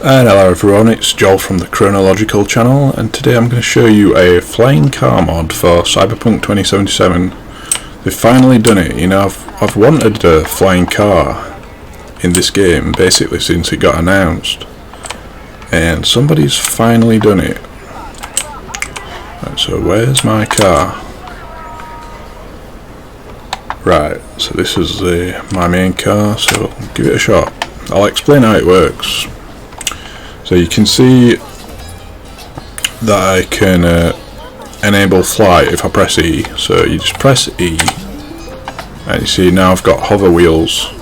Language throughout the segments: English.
And hello everyone, it's Joel from the Chronological channel, and today I'm going to show you a flying car mod for Cyberpunk 2077. They've finally done it. You know, I've wanted a flying car in this game basically since it got announced, and somebody's finally done it. Right, so where's my car? Right, so this is my main car, so give it a shot. I'll explain how it works. So you can see that I can enable flight if I press E. So you just press E, and you see now I've got hover wheels.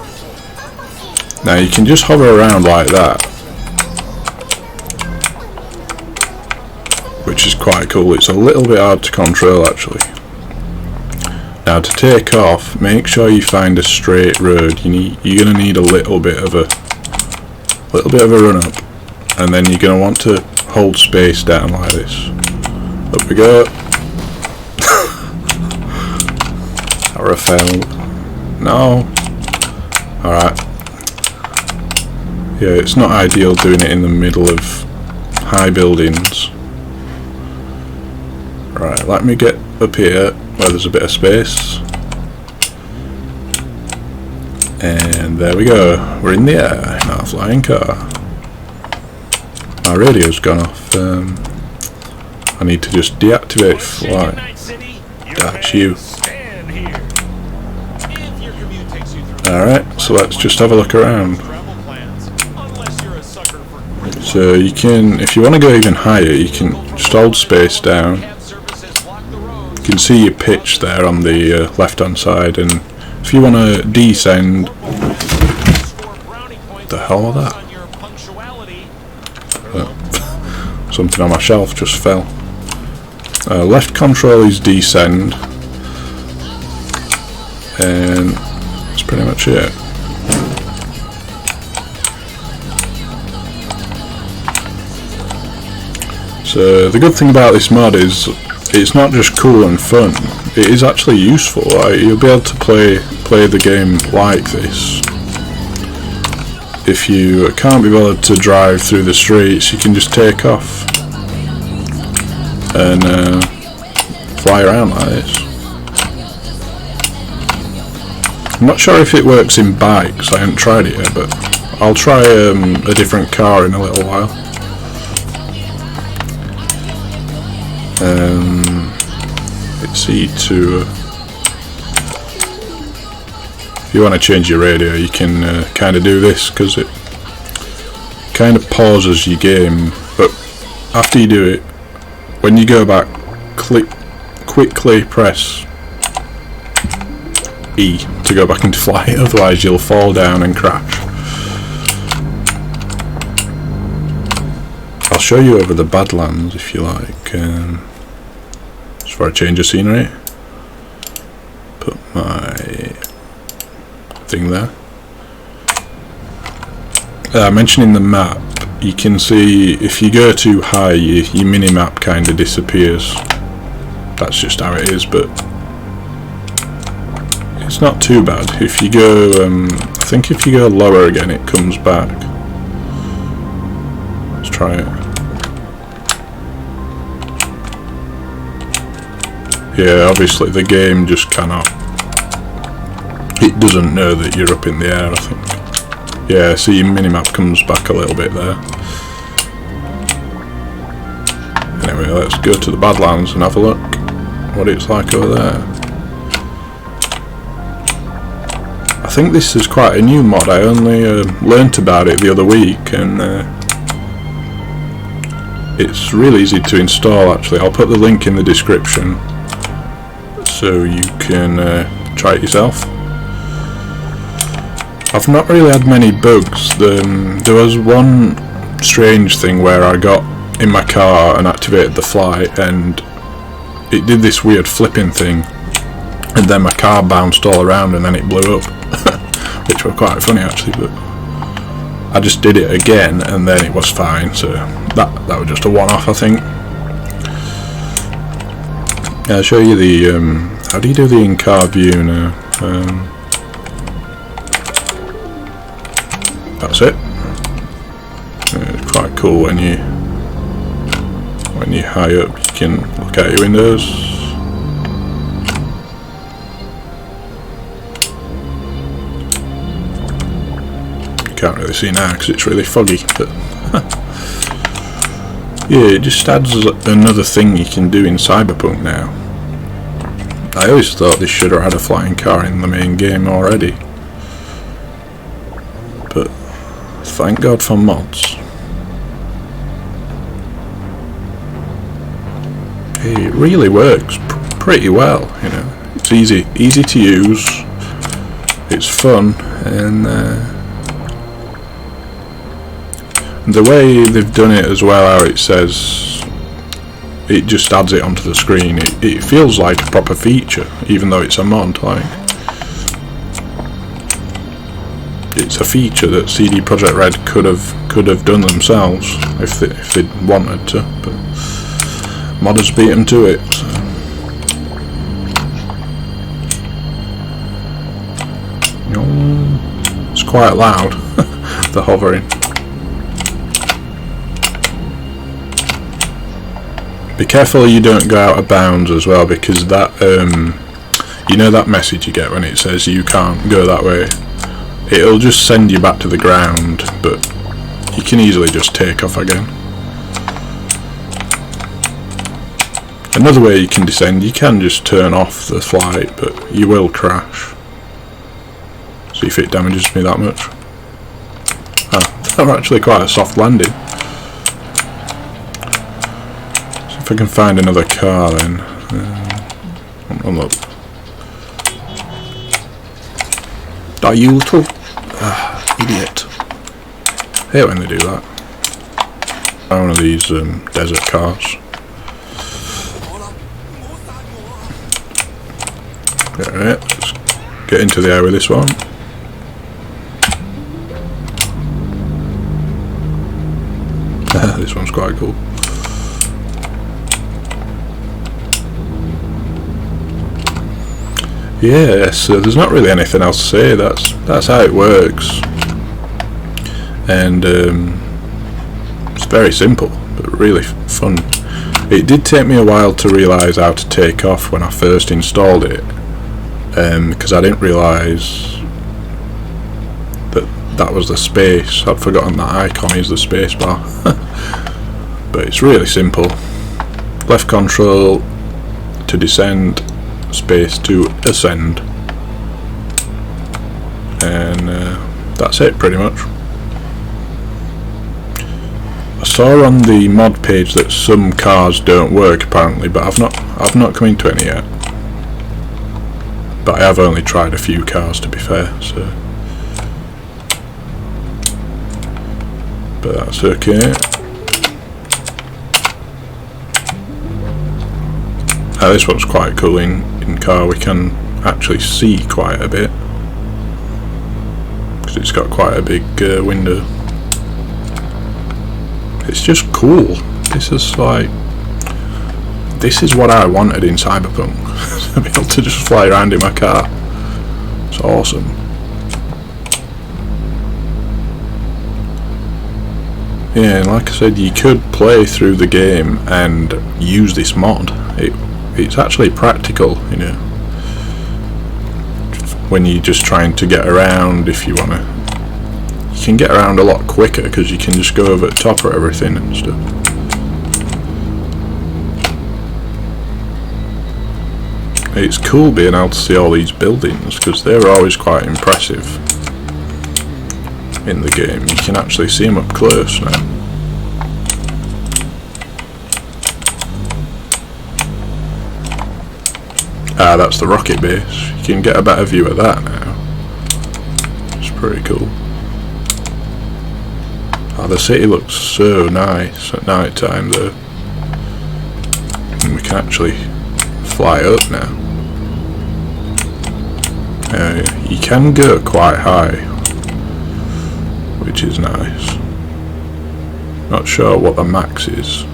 Now you can just hover around like that, which is quite cool. It's a little bit hard to control actually. Now to take off, make sure you find a straight road. You're gonna need a little bit of a run up. And then you're going to want to hold space down like this. Up we go. Arrow failed. No. Alright. Yeah, it's not ideal doing it in the middle of high buildings. Right, let me get up here where there's a bit of space. And there we go. We're in the air in our flying car. My radio's gone off. I need to just deactivate flight. That's you. Alright, so let's just have a look around. So you can, if you want to go even higher, you can just hold space down. You can see your pitch there on the left hand side, and if you want to descend, what the hell was that? Something on my shelf just fell. Left control is descend, and that's pretty much it. So the good thing about this mod is it's not just cool and fun, it is actually useful. You'll be able to play the game like this. If you can't be bothered to drive through the streets, you can just take off and fly around like this. I'm not sure if it works in bikes, I haven't tried it yet, but I'll try a different car in a little while. It's E2. If you want to change your radio, you can kind of do this, because it kind of pauses your game, but after you do it, when you go back, quickly press E to go back into flight, otherwise you'll fall down and crash. I'll show you over the Badlands if you like, just for a change of scenery. Put my thing there. Mentioning the map, you can see if you go too high, your mini-map kind of disappears. That's just how it is, but it's not too bad. If you go, I think if you go lower again, it comes back. Let's try it. Yeah, obviously the game just cannot. It doesn't know that you're up in the air, I think. Yeah, see, your minimap comes back a little bit there. Anyway, let's go to the Badlands and have a look what it's like over there. I think this is quite a new mod. I only learnt about it the other week, and it's really easy to install actually. I'll put the link in the description so you can try it yourself. I've not really had many bugs. There was one strange thing where I got in my car and activated the flight, and it did this weird flipping thing, and then my car bounced all around and then it blew up, which were quite funny actually, but I just did it again and then it was fine, so that was just a one-off, I think. I'll show you the how do you do the in-car view now? That's it. quite cool when you high up, you can look out your windows. You can't really see now because it's really foggy, but yeah, it just adds another thing you can do in Cyberpunk now. I always thought this should have had a flying car in the main game already, but thank God for mods. It really works pretty well, you know. It's easy to use, it's fun, and the way they've done it as well, how it says it just adds it onto the screen, it feels like a proper feature, even though it's a mod. Like, it's a feature that CD Projekt Red could have done themselves if they wanted to, but modders beat them to it. So. It's quite loud, the hovering. Be careful you don't go out of bounds as well, because that you know that message you get when it says you can't go that way, it'll just send you back to the ground, but you can easily just take off again. Another way you can descend, you can just turn off the flight, but you will crash. See if it damages me that much. I'm actually quite a soft landing. See if I can find another car then. Look. Die, you little idiot. I hate when they do that. One of these desert cars. Alright, let's get into the air with this one. This one's quite cool. Yeah, so there's not really anything else to say. That's how it works, and it's very simple but really fun. It did take me a while to realise how to take off when I first installed it, because I didn't realise that was the space. I'd forgotten that icon is the space bar. But it's really simple. Left control to descend, space to ascend, and that's it pretty much. I saw on the mod page that some cars don't work apparently, but I've not come into any yet. But I have only tried a few cars, to be fair, so. But that's okay. This one's quite cool. In car we can actually see quite a bit, because it's got quite a big window. It's just cool. This is what I wanted in Cyberpunk. To be able to just fly around in my car. It's awesome. Yeah, and like I said, you could play through the game and use this mod. It's actually practical, you know, when you're just trying to get around. If you want to, you can get around a lot quicker because you can just go over the top of everything and stuff. It's cool being able to see all these buildings, because they're always quite impressive in the game. You can actually see them up close now. That's the rocket base. You can get a better view of that now. It's pretty cool. The city looks so nice at night time though. And we can actually fly up now. You can go quite high, which is nice. Not sure what the max is.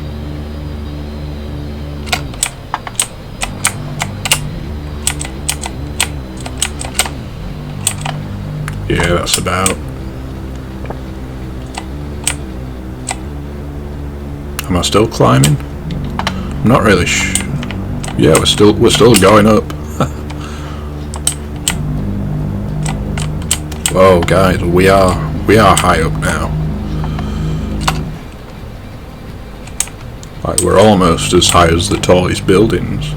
Yeah, that's about. Am I still climbing? I'm not really yeah, we're still going up. Whoa, guys, we are high up now. Like, we're almost as high as the tallest buildings.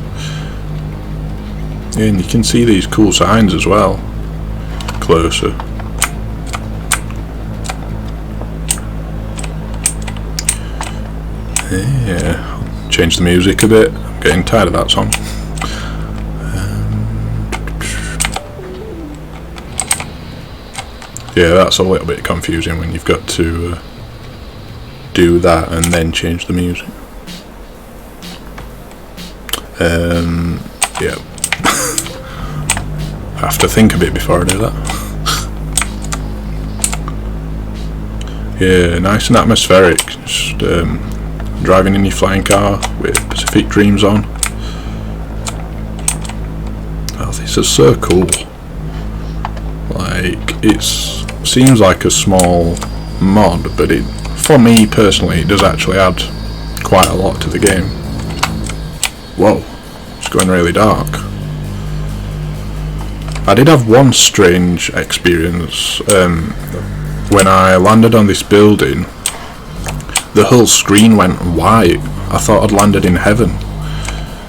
Yeah, and you can see these cool signs as well. Closer. Yeah, change the music a bit. I'm getting tired of that song. Yeah, that's a little bit confusing when you've got to do that and then change the music. Yeah. I have to think a bit before I do that. Yeah, nice and atmospheric. Just driving in your flying car with Pacific Dreams on. Oh, this is so cool. Like, it seems like a small mod, but for me personally, it does actually add quite a lot to the game. Whoa, it's going really dark. I did have one strange experience. When I landed on this building, the whole screen went white. I thought I'd landed in heaven.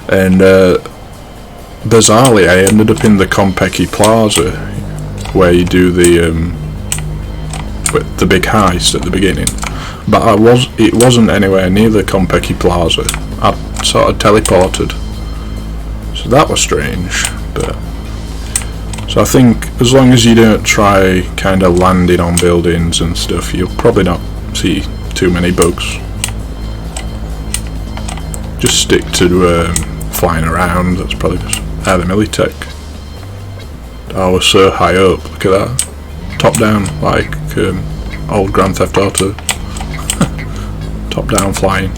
And bizarrely, I ended up in the Konpeki Plaza, where you do the big heist at the beginning. But it wasn't anywhere near the Konpeki Plaza. I sort of teleported. So that was strange. But so I think as long as you don't try kind of landing on buildings and stuff, you'll probably not see too many bugs. Just stick to flying around. That's probably just the Militech. Oh, we're so high up. Look at that. Top down, like old Grand Theft Auto. Top down flying.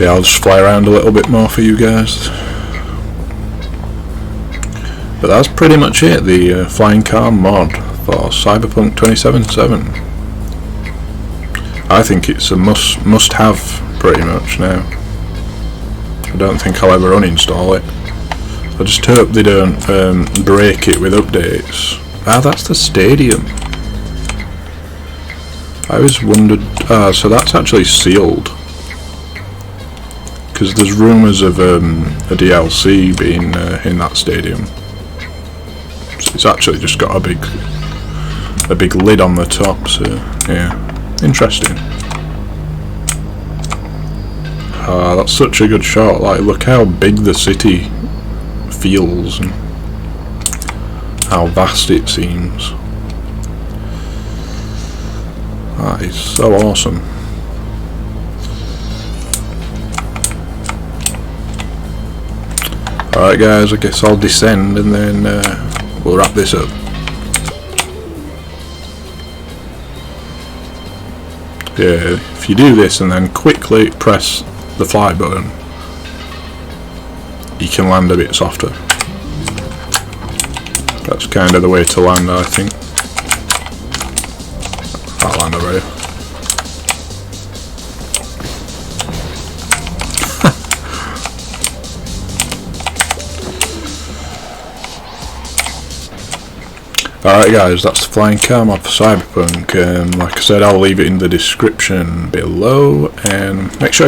Yeah, I'll just fly around a little bit more for you guys. But that's pretty much it, the flying car mod for Cyberpunk 2077. I think it's a must-have pretty much now. I don't think I'll ever uninstall it. I just hope they don't break it with updates. Ah, that's the stadium. I always wondered. So that's actually sealed. Because there's rumours of a DLC being in that stadium. So it's actually just got a big lid on the top. So yeah, interesting. That's such a good shot. Like, look how big the city feels and how vast it seems. That is so awesome. Alright guys, I guess I'll descend and then we'll wrap this up. Yeah, if you do this and then quickly press the fly button, you can land a bit softer. That's kind of the way to land, I think. I'll land already. Alright guys, that's the flying car mod for Cyberpunk. Like I said, I'll leave it in the description below, and make sure